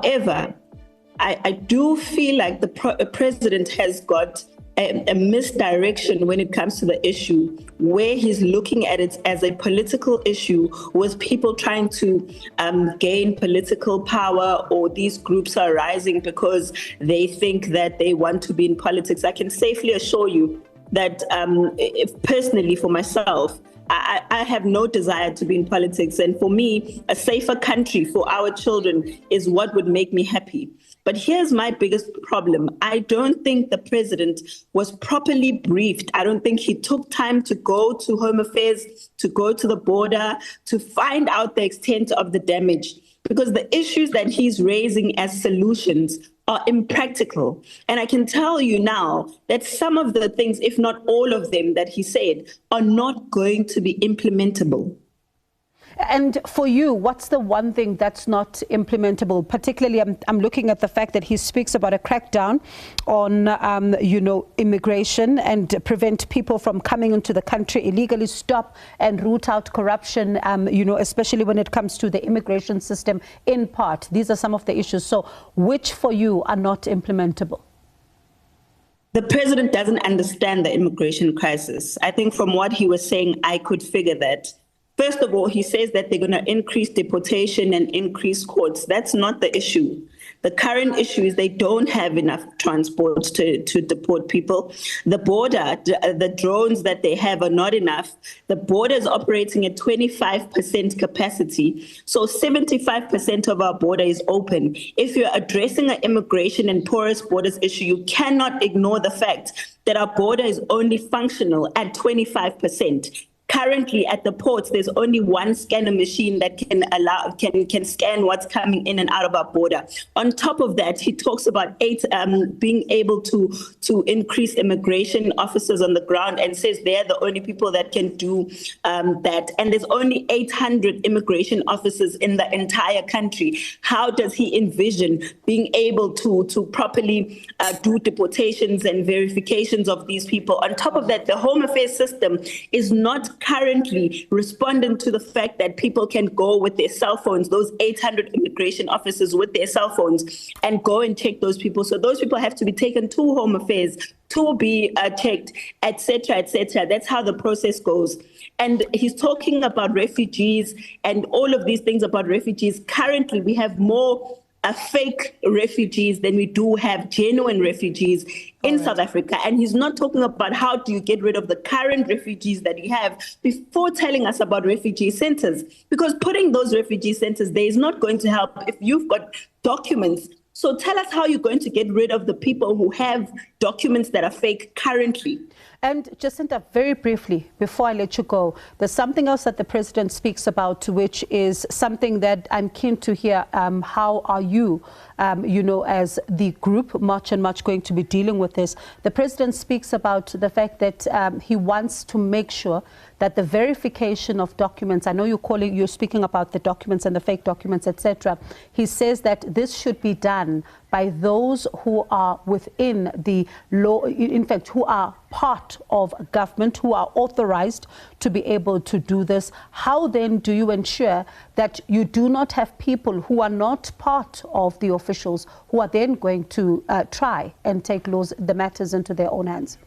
However, I do feel like the president has got a misdirection when it comes to the issue, where he's looking at it as a political issue with people trying to gain political power, or these groups are rising because they think that they want to be in politics. I can safely assure you that if personally for myself, I have no desire to be in politics. And for me, a safer country for our children is what would make me happy. But here's my biggest problem. I don't think the president was properly briefed. I don't think he took time to go to Home Affairs, to go to the border, to find out the extent of the damage. Because the issues that he's raising as solutions are impractical. And I can tell you now that some of the things, if not all of them that he said, are not going to be implementable. And for you, what's the one thing that's not implementable? Particularly, I'm looking at the fact that he speaks about a crackdown on, immigration and prevent people from coming into the country illegally, stop and root out corruption, especially when it comes to the immigration system in part. These are some of the issues. So which for you are not implementable? The president doesn't understand the immigration crisis. I think from what he was saying, I could figure that. First of all, he says that they're going to increase deportation and increase courts. That's not the issue. The current issue is they don't have enough transport to deport people. The border, the drones that they have are not enough. The border is operating at 25% capacity. So 75% of our border is open. If you're addressing an immigration and porous borders issue, you cannot ignore the fact that our border is only functional at 25%. Currently at the ports, there's only one scanner machine that can scan what's coming in and out of our border. On top of that, he talks about being able to increase immigration officers on the ground, and says they're the only people that can do that. And there's only 800 immigration officers in the entire country. How does he envision being able to properly do deportations and verifications of these people? On top of that, the Home Affairs system is not currently responding to the fact that people can go with their cell phones, those 800 immigration officers with their cell phones, and go and check those people. So those people have to be taken to Home Affairs to be checked, et cetera, et cetera. That's how the process goes. And he's talking about refugees and all of these things about refugees. Currently, we have more fake refugees than we do have genuine refugees in South Africa. And he's not talking about how do you get rid of the current refugees that you have before telling us about refugee centers. Because putting those refugee centers there is not going to help if you've got documents. So tell us how you're going to get rid of the people who have documents that are fake currently. And Jacinta, very briefly, before I let you go, there's something else that the president speaks about, which is something that I'm keen to hear. How are you, as the group, March and March, going to be dealing with this? The president speaks about the fact that he wants to make sure that the verification of documents, I know you're speaking about the documents and the fake documents, etc. He says that this should be done by those who are within the law, in fact, who are part of government, who are authorized to be able to do this. How then do you ensure that you do not have people who are not part of the officials who are then going to try and take the matters into their own hands?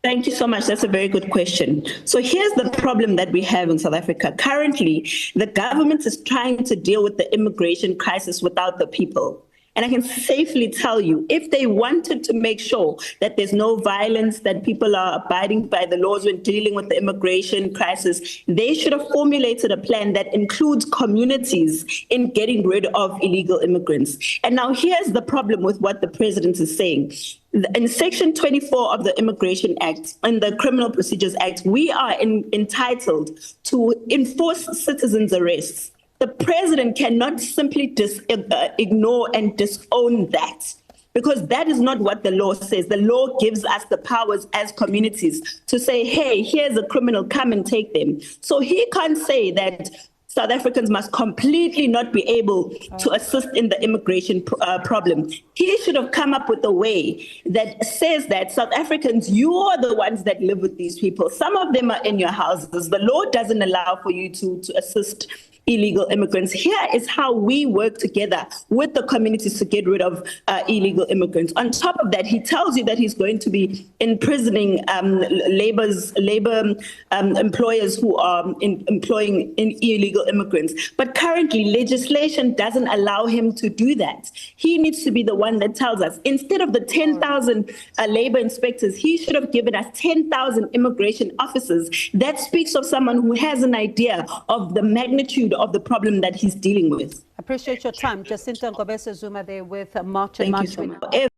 Thank you so much. That's a very good question. So here's the problem that we have in South Africa. Currently, the government is trying to deal with the immigration crisis without the people. And I can safely tell you, if they wanted to make sure that there's no violence, that people are abiding by the laws when dealing with the immigration crisis, they should have formulated a plan that includes communities in getting rid of illegal immigrants. And now here's the problem with what the president is saying. In Section 24 of the Immigration Act and the Criminal Procedures Act, we are entitled to enforce citizens' arrests. The president cannot simply ignore and disown that, because that is not what the law says. The law gives us the powers as communities to say, hey, here's a criminal, come and take them. So he can't say that South Africans must completely not be able to assist in the immigration problem. He should have come up with a way that says that South Africans, you are the ones that live with these people. Some of them are in your houses. The law doesn't allow for you to assist illegal immigrants. Here is how we work together with the communities to get rid of illegal immigrants. On top of that, he tells you that he's going to be imprisoning labor employers who are employing illegal immigrants. But currently, legislation doesn't allow him to do that. He needs to be the one that tells us, instead of the 10,000 labor inspectors, he should have given us 10,000 immigration officers. That speaks of someone who has an idea of the magnitude of the problem that he's dealing with. Appreciate your time. Jacinta Ngobese-Zuma there with March and Thank you March. so much.